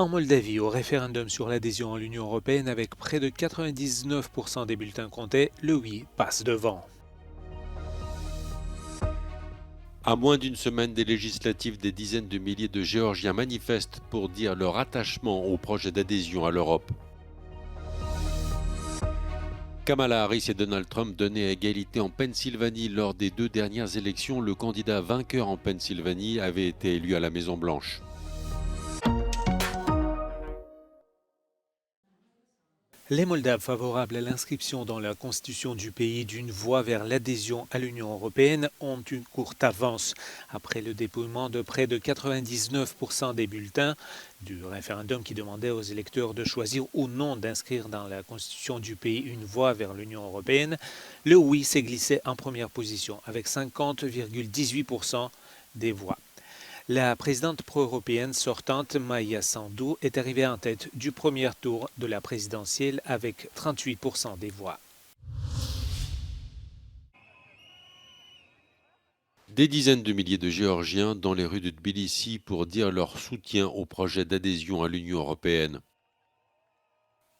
En Moldavie, au référendum sur l'adhésion à l'Union européenne, avec près de 99% des bulletins comptés, le oui passe devant. À moins d'une semaine des législatives, des dizaines de milliers de Géorgiens manifestent pour dire leur attachement au projet d'adhésion à l'Europe. Kamala Harris et Donald Trump donnaient à égalité en Pennsylvanie lors des 2 dernières élections. Le candidat vainqueur en Pennsylvanie avait été élu à la Maison-Blanche. Les Moldaves favorables à l'inscription dans la constitution du pays d'une voie vers l'adhésion à l'Union européenne ont une courte avance. Après le dépouillement de près de 99% des bulletins du référendum qui demandait aux électeurs de choisir ou non d'inscrire dans la constitution du pays une voie vers l'Union européenne, le oui s'est glissé en première position avec 50,18% des voix. La présidente pro-européenne sortante, Maia Sandu, est arrivée en tête du premier tour de la présidentielle avec 38% des voix. Des dizaines de milliers de Géorgiens dans les rues de Tbilissi pour dire leur soutien au projet d'adhésion à l'Union européenne.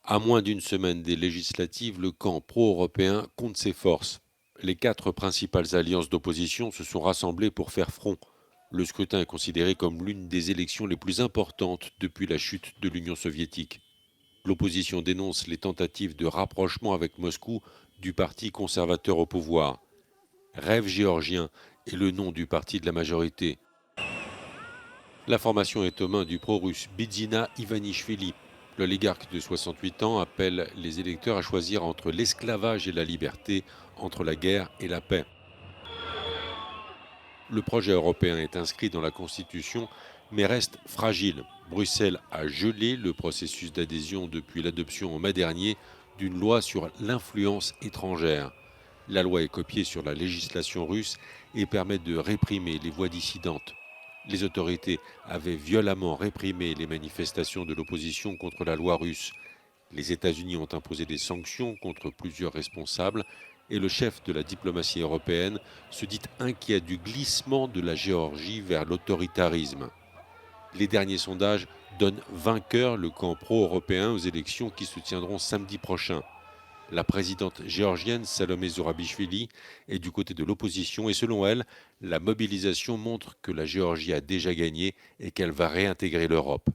À moins d'une semaine des législatives, le camp pro-européen compte ses forces. Les 4 principales alliances d'opposition se sont rassemblées pour faire front. Le scrutin est considéré comme l'une des élections les plus importantes depuis la chute de l'Union soviétique. L'opposition dénonce les tentatives de rapprochement avec Moscou du parti conservateur au pouvoir. Rêve géorgien est le nom du parti de la majorité. La formation est aux mains du pro-russe Bidzina Ivanishvili. L'oligarque de 68 ans appelle les électeurs à choisir entre l'esclavage et la liberté, entre la guerre et la paix. Le projet européen est inscrit dans la Constitution, mais reste fragile. Bruxelles a gelé le processus d'adhésion depuis l'adoption en mai dernier d'une loi sur l'influence étrangère. La loi est copiée sur la législation russe et permet de réprimer les voix dissidentes. Les autorités avaient violemment réprimé les manifestations de l'opposition contre la loi russe. Les États-Unis ont imposé des sanctions contre plusieurs responsables et le chef de la diplomatie européenne se dit inquiet du glissement de la Géorgie vers l'autoritarisme. Les derniers sondages donnent vainqueur le camp pro-européen aux élections qui se tiendront samedi prochain. La présidente géorgienne Salomé Zourabichvili est du côté de l'opposition et selon elle, la mobilisation montre que la Géorgie a déjà gagné et qu'elle va réintégrer l'Europe.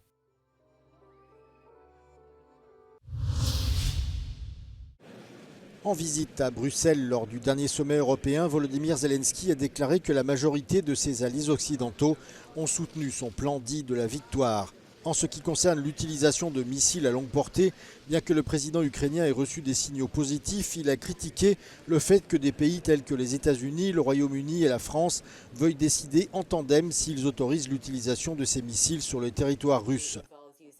En visite à Bruxelles lors du dernier sommet européen, Volodymyr Zelensky a déclaré que la majorité de ses alliés occidentaux ont soutenu son plan dit de la victoire. En ce qui concerne l'utilisation de missiles à longue portée, bien que le président ukrainien ait reçu des signaux positifs, il a critiqué le fait que des pays tels que les États-Unis, le Royaume-Uni et la France veuillent décider en tandem s'ils autorisent l'utilisation de ces missiles sur le territoire russe.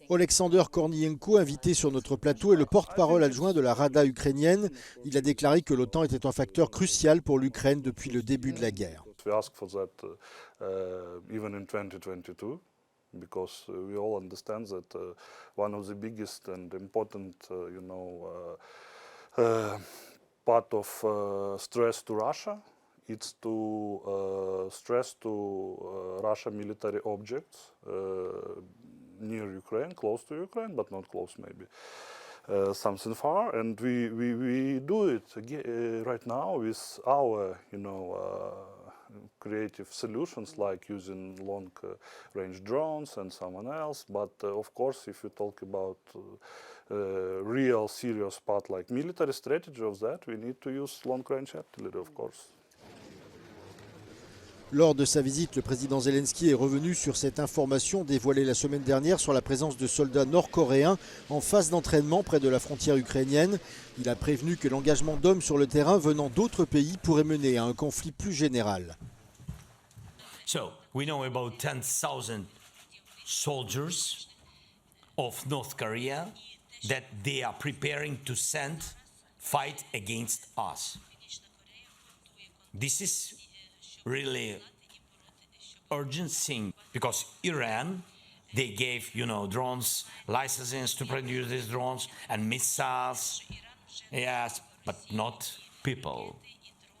Alexander Kornienko, invité sur notre plateau, est le porte-parole adjoint de la Rada ukrainienne. Il a déclaré que l'OTAN était un facteur crucial pour l'Ukraine depuis le début de la guerre. Because we all understand that one of the biggest and important, part of stress to Russia, it's to stress to Russia military objects near Ukraine, close to Ukraine, but not close maybe. Something far, and we do it right now with our, creative solutions like using long-range drones and someone else. But of course, if you talk about real serious part like military strategy of that, we need to use long-range artillery, of course. Lors de sa visite, le président Zelensky est revenu sur cette information dévoilée la semaine dernière sur la présence de soldats nord-coréens en phase d'entraînement près de la frontière ukrainienne. Il a prévenu que l'engagement d'hommes sur le terrain venant d'autres pays pourrait mener à un conflit plus général. So, we know about 10,000 soldiers of North Korea that they are preparing to send fight against us. This is really urgent thing because Iran, they gave, drones, licenses to produce these drones and missiles, yes, but not people,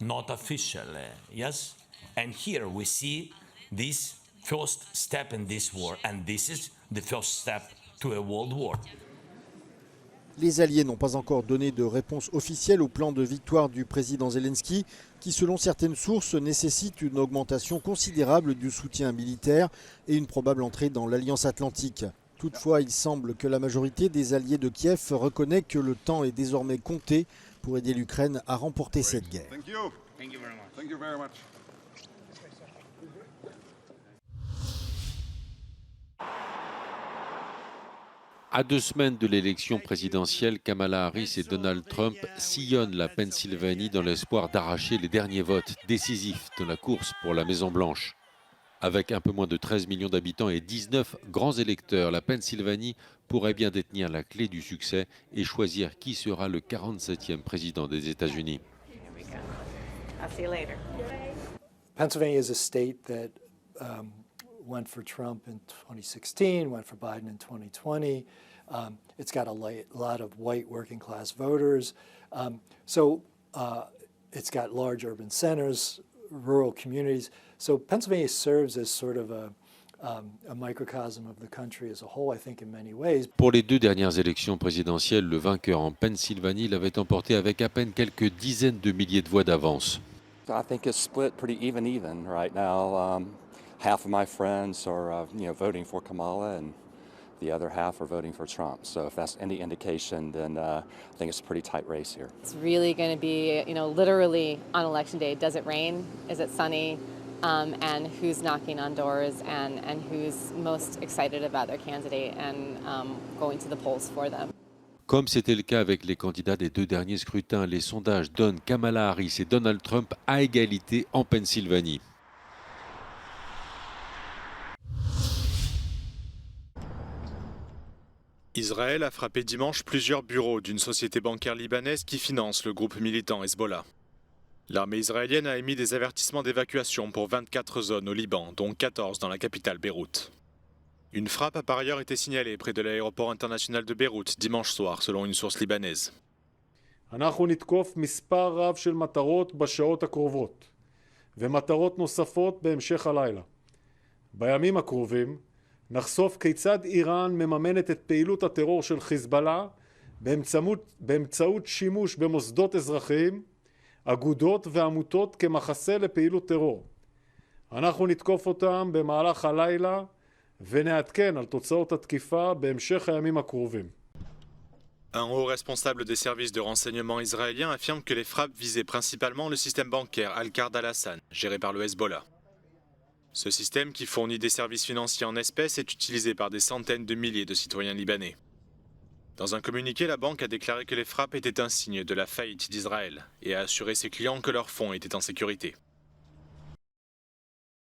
not officially, yes? And here we see this first step in this war, and this is the first step to a world war. Les alliés n'ont pas encore donné de réponse officielle au plan de victoire du président Zelensky, qui selon certaines sources nécessite une augmentation considérable du soutien militaire et une probable entrée dans l'Alliance Atlantique. Toutefois, il semble que la majorité des alliés de Kiev reconnaît que le temps est désormais compté pour aider l'Ukraine à remporter cette guerre. À 2 semaines de l'élection présidentielle, Kamala Harris et Donald Trump sillonnent la Pennsylvanie dans l'espoir d'arracher les derniers votes décisifs de la course pour la Maison-Blanche. Avec un peu moins de 13 millions d'habitants et 19 grands électeurs, la Pennsylvanie pourrait bien détenir la clé du succès et choisir qui sera le 47e président des États-Unis. Pennsylvania is a state that went for Trump in 2016, went for Biden in 2020. It's got a lot of white working class voters. It's got large urban centers, rural communities. So Pennsylvania serves as sort of a microcosm of the country as a whole, I think, in many ways. Pour les 2 dernières élections présidentielles, le vainqueur en Pennsylvanie l'avait emporté avec à peine quelques dizaines de milliers de voix d'avance. I think it's split pretty even right now. Half of my friends are, voting for Kamala, and the other half are voting for Trump. So if that's any indication, then I think it's a pretty tight race here. It's really going to be, literally on election day. Does it rain? Is it sunny? And who's knocking on doors and who's most excited about their candidate and going to the polls for them. Comme c'était le cas avec les candidats des 2 derniers scrutins, les sondages donnent Kamala Harris et Donald Trump à égalité en Pennsylvanie. Israël a frappé dimanche plusieurs bureaux d'une société bancaire libanaise qui finance le groupe militant Hezbollah. L'armée israélienne a émis des avertissements d'évacuation pour 24 zones au Liban, dont 14 dans la capitale Beyrouth. Une frappe a par ailleurs été signalée près de l'aéroport international de Beyrouth dimanche soir, selon une source libanaise. אנחנו נתקוף מספר רב של מטרות בשעות הקרובות, ומטרות נוספות בהמשך הלילה. בימים הקרובים נחשוף כיצד איראן מממנת את פעילות הטרור של חיזבאללה באמצעות שימוש במוסדות אזרחיים, אגודות ועמותות כמחסה לפעילות טרור. אנחנו נתקוף אותם במהלך הלילה ונעדכן על תוצאות התקיפה בהמשך הימים הקרובים. Un haut responsable des services de renseignement israéliens affirme que les frappes visaient principalement le système bancaire Al-Qard al-Hassan, géré par le Hezbollah. Ce système, qui fournit des services financiers en espèces, est utilisé par des centaines de milliers de citoyens libanais. Dans un communiqué, la banque a déclaré que les frappes étaient un signe de la faillite d'Israël et a assuré ses clients que leurs fonds étaient en sécurité.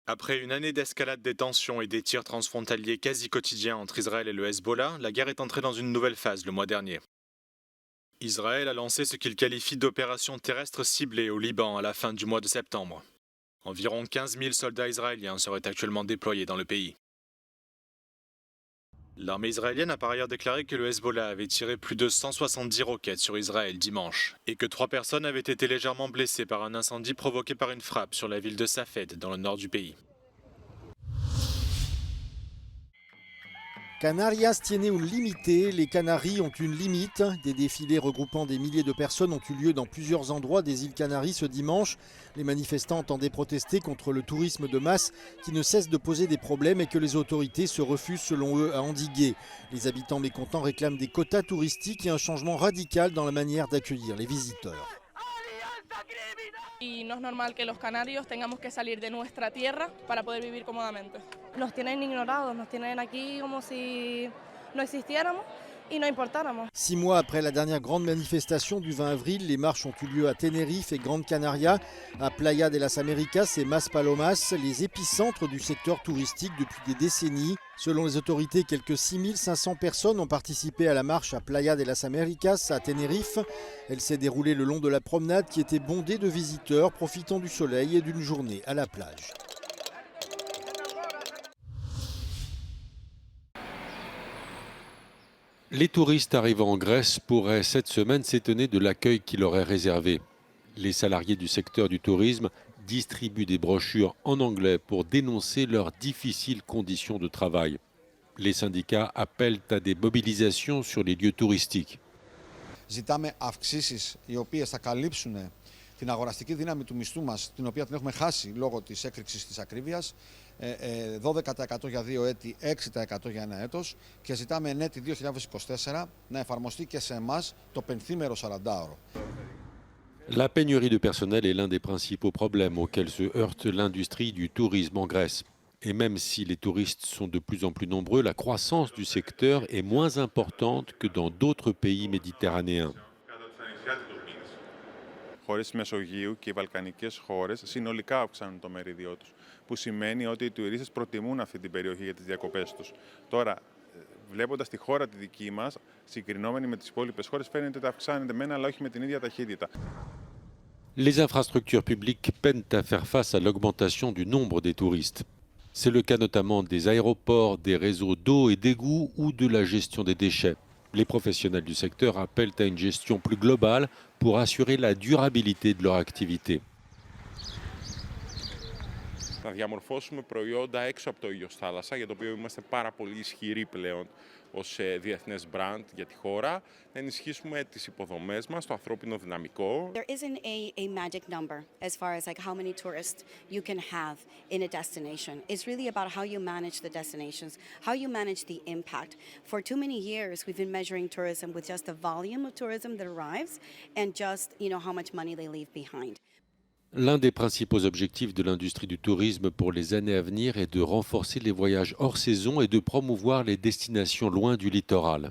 Après une année d'escalade des tensions et des tirs transfrontaliers quasi quotidiens entre Israël et le Hezbollah, la guerre est entrée dans une nouvelle phase le mois dernier. Israël a lancé ce qu'il qualifie d'opération terrestre ciblée au Liban à la fin du mois de septembre. Environ 15 000 soldats israéliens seraient actuellement déployés dans le pays. L'armée israélienne a par ailleurs déclaré que le Hezbollah avait tiré plus de 170 roquettes sur Israël dimanche et que 3 personnes avaient été légèrement blessées par un incendie provoqué par une frappe sur la ville de Safed dans le nord du pays. Canarias tiene un límite, les Canaries ont une limite. Des défilés regroupant des milliers de personnes ont eu lieu dans plusieurs endroits des îles Canaries ce dimanche. Les manifestants entendaient protester contre le tourisme de masse qui ne cesse de poser des problèmes et que les autorités se refusent selon eux à endiguer. Les habitants mécontents réclament des quotas touristiques et un changement radical dans la manière d'accueillir les visiteurs. Y no es normal que los canarios tengamos que salir de nuestra tierra para poder vivir cómodamente. Nos tienen ignorados, nos tienen aquí como si no existiéramos y no importáramos. 6 mois après la dernière grande manifestation du 20 avril, les marches ont eu lieu à Tenerife et Grande Canaria, à Playa de las Américas et Maspalomas, les épicentres du secteur touristique depuis des décennies. Selon les autorités, quelques 6500 personnes ont participé à la marche à Playa de las Américas à Tenerife. Elle s'est déroulée le long de la promenade qui était bondée de visiteurs profitant du soleil et d'une journée à la plage. Les touristes arrivant en Grèce pourraient cette semaine s'étonner de l'accueil qui leur est réservé. Les salariés du secteur du tourisme distribuent des brochures en anglais pour dénoncer leurs difficiles conditions de travail. Les syndicats appellent à des mobilisations sur les lieux touristiques. Ζητάμε αυξήσεις οι οποίες θα καλύψουν την αγοραστική δύναμη του μισθού μας, την οποία την έχουμε χάσει λόγω της έκρηξης της ακρίβειας, 12% για 2 έτη, 6% για 1 έτος και ζητάμε εν έτη 2024 να εφαρμοστεί και σε εμάς το πενθήμερο 40ωρο. La pénurie de personnel est l'un des principaux problèmes auxquels se heurte l'industrie du tourisme en Grèce. Et même si les touristes sont de plus en plus nombreux, la croissance du secteur est moins importante que dans d'autres pays méditerranéens. Χώρες της Μεσογείου και οι βαλκανικές χώρες συνολικά αυξάνουν το μερίδιό τους, που σημαίνει ότι οι τουρίστες προτιμούν αυτή την περιοχή για τις διακοπές τους. Τώρα, βλέποντας τη χώρα τη δική μας, συγκρινόμενη με τις υπόλοιπες χώρες, φαίνεται ότι αυξάνεται μένα, αλλά όχι με την ίδια ταχύτητα. Les infrastructures publiques peinent à faire face à l'augmentation du nombre des touristes. C'est le cas notamment des aéroports, des réseaux d'eau et d'égouts ou de la gestion des déchets. Les professionnels du secteur appellent à une gestion plus globale pour assurer la durabilité de leur activité. Να διαμορφώσουμε προϊόντα έξω από το ήλιος θάλασσα, για το οποίο είμαστε πάρα πολύ ισχυροί πλέον ως διεθνές brand για τη χώρα, να ενισχύσουμε τις υποδομές μας, το ανθρώπινο δυναμικό. There isn't a magic number as far as like how many tourists you can have in a destination. It's really about how you manage the destinations, how you manage the impact. For too many years, we've been measuring tourism with just the volume of tourism that arrives and just, how much money they leave behind. L'un des principaux objectifs de l'industrie du tourisme pour les années à venir est de renforcer les voyages hors saison et de promouvoir les destinations loin du littoral.